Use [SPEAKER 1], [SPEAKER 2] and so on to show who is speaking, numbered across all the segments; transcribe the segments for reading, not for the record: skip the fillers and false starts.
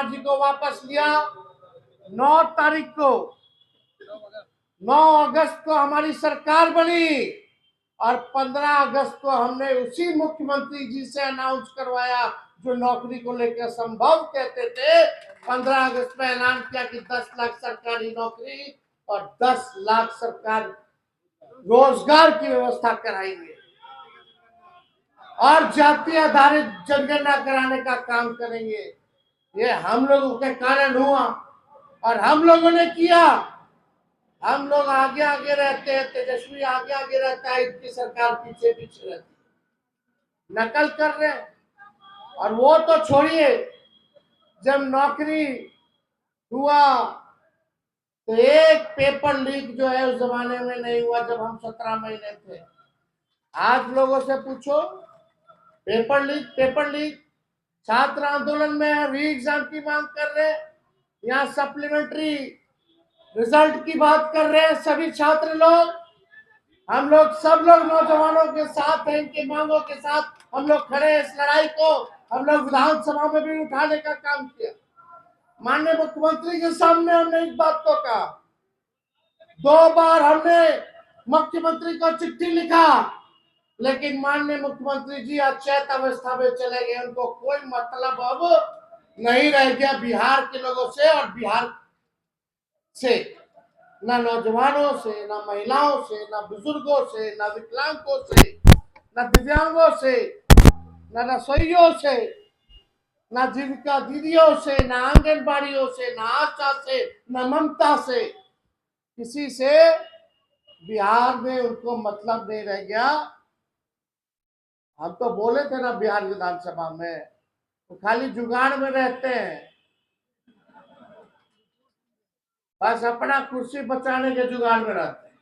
[SPEAKER 1] कुमार जी को वापस लिया। 9 तारीख को 9 अगस्त को हमारी सरकार बनी और 15 अगस्त को हमने उसी मुख्यमंत्री जी से अनाउंस करवाया जो नौकरी को लेकर संभव कहते थे। 15 अगस्त में ऐलान किया कि 10 लाख सरकारी नौकरी और 10 लाख सरकार रोजगार की व्यवस्था कराएंगे और जाति आधारित जनगणना कराने का काम करेंगे। ये हम लोगों के कारण हुआ और हम लोगों ने किया। हम लोग आगे आगे रहते हैं, तेजस्वी आगे आगे रहता है, इनकी सरकार पीछे पीछे रहती है, नकल कर रहे हैं। और वो तो छोड़िए, जब नौकरी हुआ तो एक पेपर लीक जो है उस जमाने में नहीं हुआ जब हम 17 महीने थे। आज लोगों से पूछो, पेपर लीक छात्र आंदोलन में री एग्जाम की मांग कर रहे हैं, यहाँ सप्लीमेंट्री रिजल्ट की बात कर रहे हैं सभी छात्र लोग। हम लोग सब लोग नौजवानों के साथ हैं, इनकी मांगों के साथ हम लोग खड़े हैं। इस लड़ाई को हम लोग विधानसभा में भी उठाने का काम किया। माननीय मुख्यमंत्री के सामने हमने इस बात को कहा। 2 बार हमने मुख्यमंत्री को चिट्ठी लिखा, लेकिन माननीय मुख्यमंत्री जी अचेत अवस्था में चले गए। उनको कोई मतलब अब नहीं रह गया बिहार के लोगों से और बिहार से, ना नौजवानों से, ना महिलाओं से, ना बुजुर्गों से, ना विकलांगों से, ना दिव्यांगों से, ना रसोइयों से, ना जीविका दीदियों से, ना आंगनबाड़ियों से, ना आशा से, ना ममता से, किसी से बिहार में उनको मतलब नहीं रह गया। हम तो बोले थे ना बिहार विधानसभा में, तो खाली जुगाड़ में रहते हैं, बस अपना कुर्सी बचाने के जुगाड़ में रहते हैं,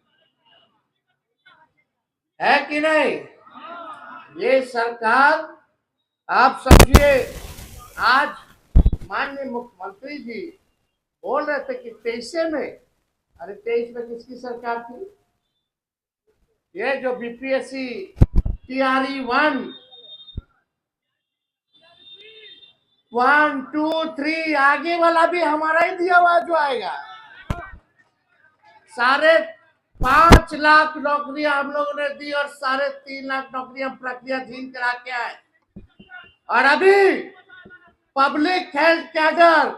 [SPEAKER 1] है कि नहीं? ये सरकार आप समझिए। आज माननीय मुख्यमंत्री जी बोल रहे थे कि 23 में, अरे 23 में किसकी सरकार थी? ये जो बीपीएससी टीआरई 1, 2, 3 आगे वाला भी हमारा ही दिया हुआ जो आएगा। 5.5 लाख नौकरियां हम लोगों ने दी और 3.5 लाख नौकरियां प्रक्रियाधीन करा के आए। और अभी पब्लिक हेल्थ कैडर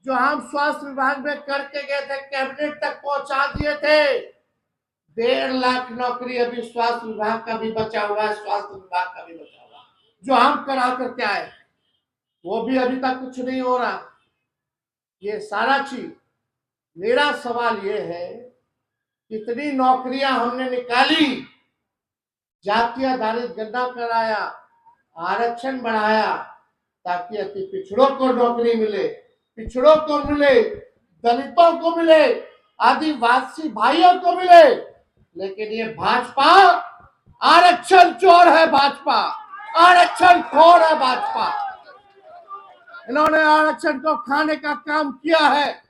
[SPEAKER 1] जो हम स्वास्थ्य विभाग में करके गए थे, कैबिनेट तक पहुंचा दिए थे। 1.5 लाख नौकरी अभी स्वास्थ्य विभाग का भी बचा हुआ है, स्वास्थ्य विभाग का भी बचा हुआ है जो हम करा करके आए, वो भी अभी तक कुछ नहीं हो रहा। ये सारा चीज, मेरा सवाल ये है, कितनी नौकरियां हमने निकाली, जाति आधारित गणना कराया, आरक्षण बढ़ाया ताकि अति पिछड़ों को नौकरी मिले, पिछड़ों को मिले, दलितों को मिले, आदिवासी भाइयों को मिले। लेकिन ये भाजपा आरक्षण चोर है, भाजपा आरक्षण खोर है, भाजपा इन्होंने आरक्षण को खाने का काम किया है।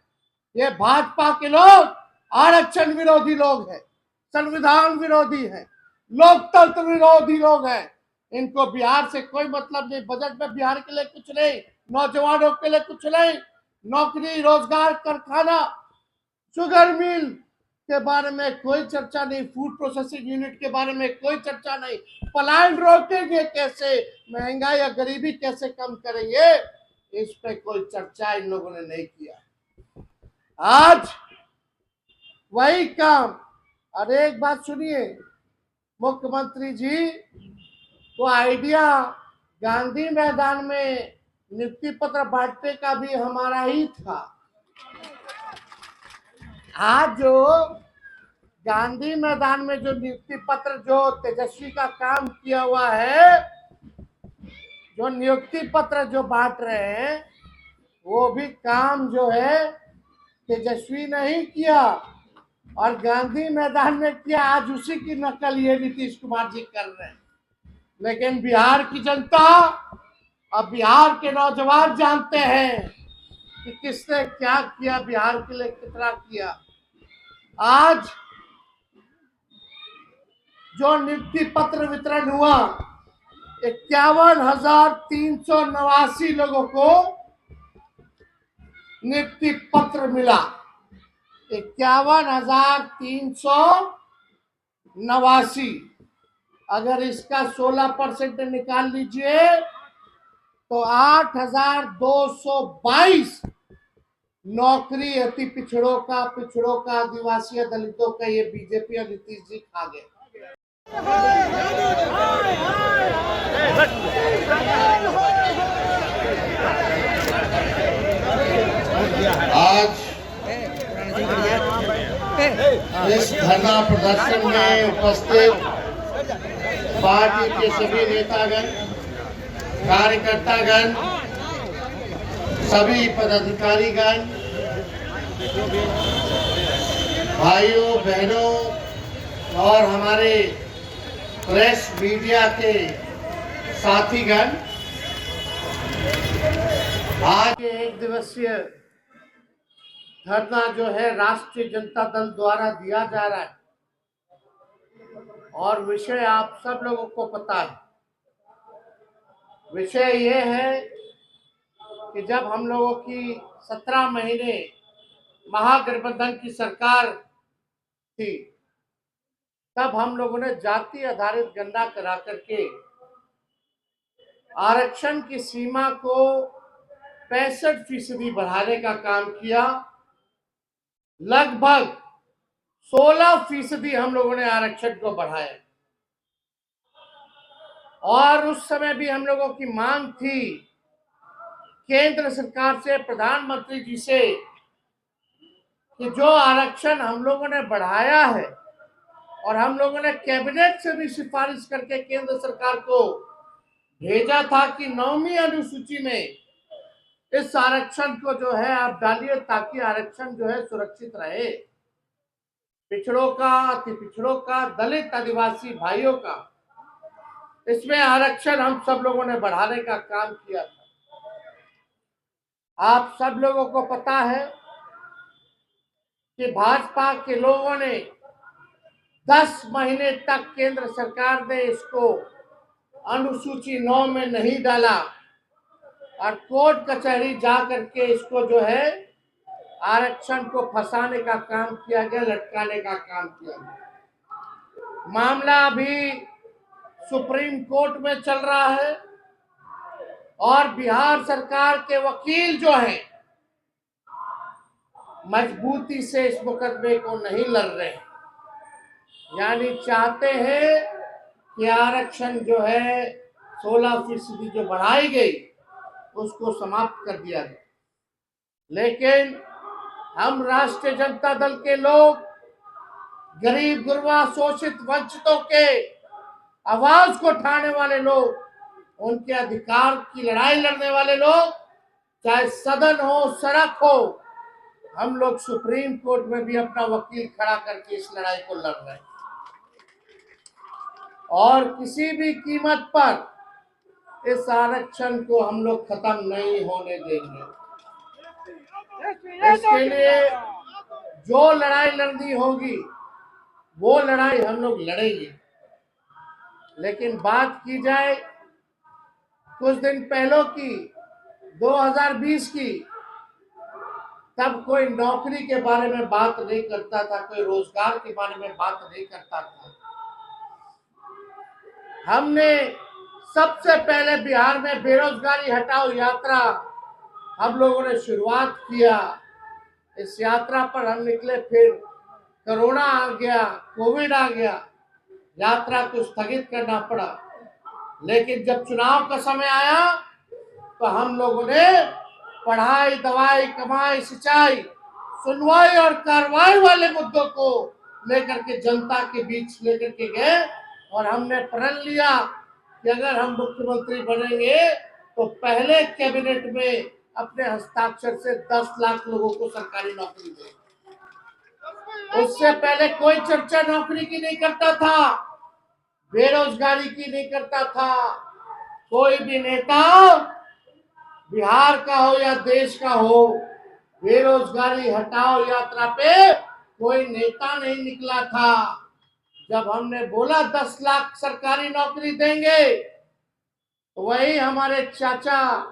[SPEAKER 1] ये भाजपा के लोग आरक्षण विरोधी लोग हैं, संविधान विरोधी हैं, लोकतंत्र विरोधी लोग हैं। इनको बिहार से कोई मतलब नहीं। बजट में बिहार के लिए कुछ नहीं, नौजवानों के लिए कुछ नहीं, नौकरी, रोजगार, कारखाना, शुगर मिल के बारे में कोई चर्चा नहीं, फूड प्रोसेसिंग यूनिट के बारे में कोई चर्चा नहीं, पलायन रोकेंगे कैसे, महंगाई या गरीबी कैसे कम करेंगे, इस पे कोई चर्चा इन लोगों ने नहीं किया। आज वही काम। और एक बात सुनिए, मुख्यमंत्री जी को आइडिया गांधी मैदान में नियुक्ति पत्र बांटने का भी हमारा ही था। आज जो गांधी मैदान में जो नियुक्ति पत्र जो तेजस्वी का काम किया हुआ है, जो नियुक्ति पत्र जो बांट रहे हैं, वो भी काम जो है तेजस्वी नहीं किया और गांधी मैदान में किया। आज उसी की नकल ये नीतीश कुमार जी कर रहे हैं। लेकिन बिहार की जनता और बिहार के नौजवान जानते हैं कि किसने क्या किया, बिहार के लिए कितना किया। आज जो नियुक्ति पत्र वितरण हुआ, 51,389 लोगों को नियुक्ति पत्र मिला 51,389। अगर इसका 16% निकाल लीजिए तो 8,222 नौकरी अति पिछड़ों का, आदिवासी, दलितों का ये बीजेपी और नीतीश जी खा गए। आज इस धरना प्रदर्शन में उपस्थित पार्टी के सभी नेतागण, कार्यकर्तागण, सभी पदाधिकारीगण, भाइयों बहनों और हमारे प्रेस मीडिया के साथीगण, आज के एक दिवसीय धरना जो है राष्ट्रीय जनता दल द्वारा दिया जा रहा है और विषय आप सब लोगों को पता है। विषय ये है कि जब हम लोगों की 17 महीने महागठबंधन की सरकार थी, तब हम लोगों ने जाति आधारित गणना करा करके आरक्षण की सीमा को 65% बढ़ाने का काम किया। लगभग 16% हम लोगों ने आरक्षण को बढ़ाया और उस समय भी हम लोगों की मांग थी केंद्र सरकार से, प्रधानमंत्री जी से, कि जो आरक्षण हम लोगों ने बढ़ाया है और हम लोगों ने कैबिनेट से भी सिफारिश करके केंद्र सरकार को भेजा था कि 9वीं अनुसूची में इस आरक्षण को जो है आप डालिए ताकि आरक्षण जो है सुरक्षित रहे, पिछड़ों का, अति पिछड़ों का, दलित, आदिवासी भाइयों का, इसमें आरक्षण हम सब लोगों ने बढ़ाने का काम किया था। आप सब लोगों को पता है कि भाजपा के लोगों ने 10 महीने तक केंद्र सरकार ने इसको अनुसूची 9 में नहीं डाला और कोर्ट कचहरी जा करके इसको जो है आरक्षण को फंसाने का काम किया गया, लटकाने का काम किया गया। मामला अभी सुप्रीम कोर्ट में चल रहा है और बिहार सरकार के वकील जो हैं मजबूती से इस मुकदमे को नहीं लड़ रहे, यानी चाहते हैं कि आरक्षण जो है 16% जो बढ़ाई गई उसको समाप्त कर दिया गया। लेकिन हम राष्ट्रीय जनता दल के लोग, गरीब गुरबा, शोषित, वंचितों के आवाज को उठाने वाले लोग, उनके अधिकार की लड़ाई लड़ने वाले लोग, चाहे सदन हो, सड़क हो, हम लोग सुप्रीम कोर्ट में भी अपना वकील खड़ा करके इस लड़ाई को लड़ रहे हैं और किसी भी कीमत पर इस आरक्षण को हम लोग खत्म नहीं होने देंगे। इसके लिए जो लड़ाई लड़नी होगी वो लड़ाई हम लोग लड़ेंगे। लेकिन बात की जाए कुछ दिन पहले की, 2020 की, तब कोई नौकरी के बारे में बात नहीं करता था, कोई रोजगार के बारे में बात नहीं करता था। हमने सबसे पहले बिहार में बेरोजगारी हटाओ यात्रा हम लोगों ने शुरुआत किया। इस यात्रा पर हम निकले, फिर कोरोना आ गया, कोविड आ गया, यात्रा को स्थगित करना पड़ा। लेकिन जब चुनाव का समय आया तो हम लोगों ने पढ़ाई, दवाई, कमाई, सिंचाई, सुनवाई और कार्रवाई वाले मुद्दों को लेकर के जनता के बीच लेकर के गए और हमने प्रण लिया कि अगर हम मुख्यमंत्री बनेंगे तो पहले कैबिनेट में अपने हस्ताक्षर से 10 लाख लोगों को सरकारी नौकरी दें। उससे पहले कोई चर्चा नौकरी की नहीं करता था, बेरोजगारी की नहीं करता था। कोई भी नेता बिहार का हो या देश का हो, बेरोजगारी हटाओ यात्रा पे कोई नेता नहीं निकला था। जब हमने बोला 10 लाख सरकारी नौकरी देंगे तो वही हमारे चाचा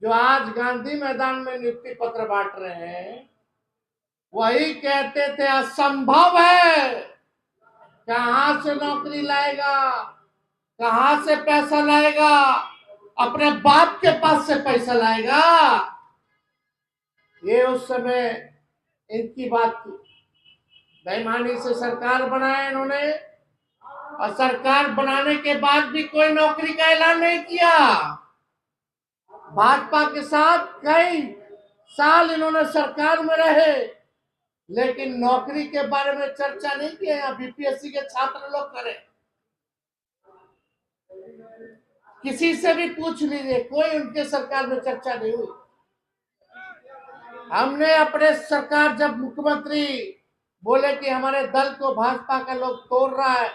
[SPEAKER 1] जो आज गांधी मैदान में नियुक्ति पत्र बांट रहे हैं, वही कहते थे असंभव है, कहां से नौकरी लाएगा, कहां से पैसा लाएगा, अपने बाप के पास से पैसा लाएगा। ये उस समय इनकी बात थी। बेईमानी से सरकार बनाया इन्होंने, और सरकार बनाने के बाद भी कोई नौकरी का ऐलान नहीं किया। भाजपा के साथ कई साल इन्होंने सरकार में रहे, लेकिन नौकरी के बारे में चर्चा नहीं की है। बीपीएससी के छात्र लोग करें, किसी से भी पूछ लीजिए, कोई उनके सरकार में चर्चा नहीं हुई। हमने अपने सरकार, जब मुख्यमंत्री बोले कि हमारे दल को भाजपा का लोग तोड़ रहा है,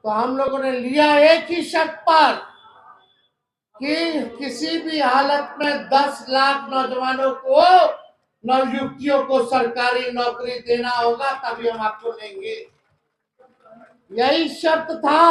[SPEAKER 1] तो हम लोगों ने लिया एक ही शर्त पर कि किसी भी हालत में 10 लाख नौजवानों को, नवयुवतियों को सरकारी नौकरी देना होगा, तभी हम आपको लेंगे। यही शर्त था।